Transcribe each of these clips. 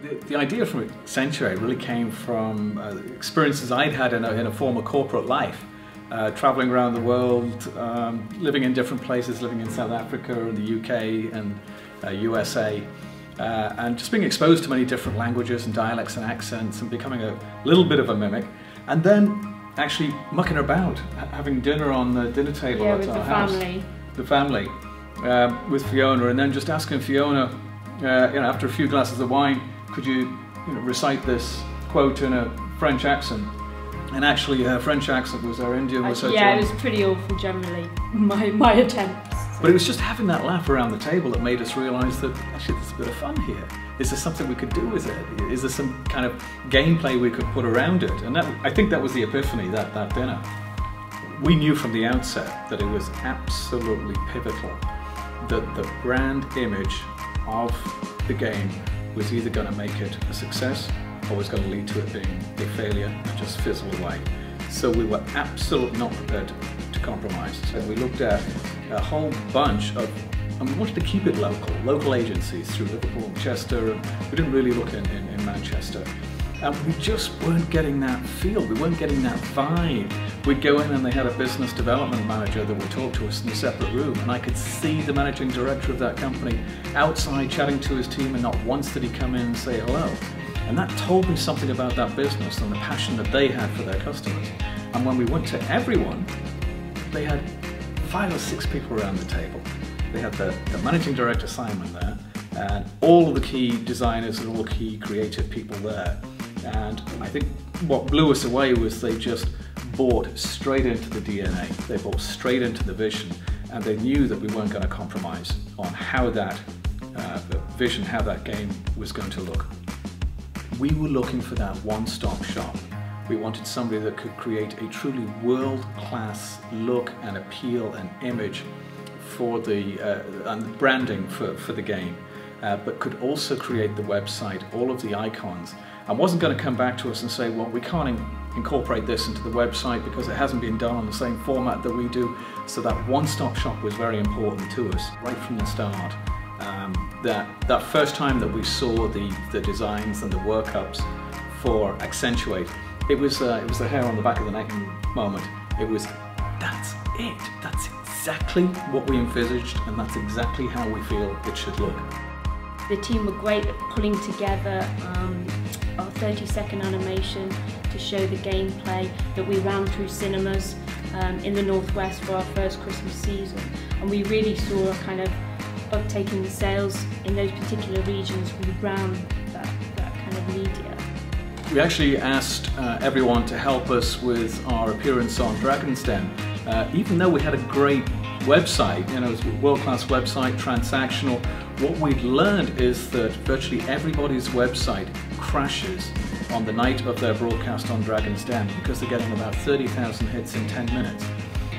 the idea from Accentuate really came from experiences I'd had in a former corporate life, traveling around the world, living in different places, living in South Africa and the UK and USA, and just being exposed to many different languages and dialects and accents and becoming a little bit of a mimic, and then actually mucking about, having dinner on the dinner table at our house. The family, with Fiona, and then just asking Fiona, after a few glasses of wine, could you, recite this quote in a French accent? And actually her French accent was her Indian, was her Yeah, German. it was pretty awful generally, my attempts. But it was just having that laugh around the table that made us realise that actually there's a bit of fun here. Is there something we could do with it? Is there some kind of gameplay we could put around it? And I think that was the epiphany, that dinner. We knew from the outset that it was absolutely pivotal that the brand image of the game was either going to make it a success or was going to lead to it being a failure and just fizzle away. So we were absolutely not prepared to compromise. And we looked at a whole bunch of, and we wanted to keep it local agencies through Liverpool and Chester, and we didn't really look in Manchester. And we just weren't getting that feel, we weren't getting that vibe. We'd go in and they had a business development manager that would talk to us in a separate room, and I could see the managing director of that company outside chatting to his team, and not once did he come in and say hello. And that told me something about that business and the passion that they had for their customers. And when we went to everyone, they had 5 or 6 people around the table. They had the managing director Simon there, and all of the key designers and all the key creative people there. And I think what blew us away was they just bought straight into the DNA. They bought straight into the vision, and they knew that we weren't going to compromise on how that vision, how that game was going to look. We were looking for that one-stop shop. We wanted somebody that could create a truly world-class look and appeal and image for the and branding for the game, but could also create the website, all of the icons, and wasn't going to come back to us and say, well, we can't incorporate this into the website because it hasn't been done on the same format that we do. So that one-stop shop was very important to us right from the start. That first time that we saw the designs and the workups for Accentuate, it was the hair on the back of the neck moment. It was, that's it. That's exactly what we envisaged, and that's exactly how we feel it should look. The team were great at pulling together our 30-second animation to show the gameplay that we ran through cinemas in the Northwest for our first Christmas season, and we really saw a kind of uptake in the sales in those particular regions. We ran that kind of media. We actually asked everyone to help us with our appearance on Dragon's Den. Even though we had a great website, it was a world-class website, transactional, what we'd learned is that virtually everybody's website crashes on the night of their broadcast on Dragon's Den because they're getting about 30,000 hits in 10 minutes.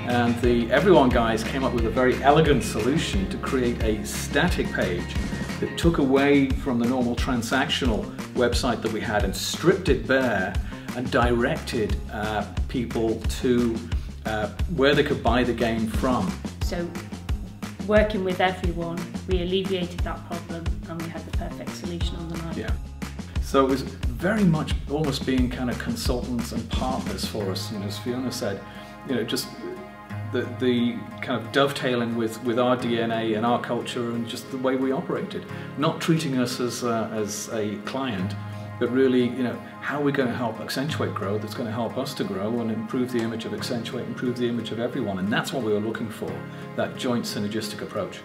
And the every1 guys came up with a very elegant solution to create a static page that took away from the normal transactional website that we had and stripped it bare and directed people to where they could buy the game from. So working with every1, we alleviated that problem and we had the perfect solution on the night. Yeah. So it was very much almost being kind of consultants and partners for us, and as Fiona said, just the kind of dovetailing with our DNA and our culture and just the way we operated. Not treating us as a client, but really, how are we going to help Accentuate grow that's going to help us to grow and improve the image of Accentuate, improve the image of everyone. And that's what we were looking for, that joint synergistic approach.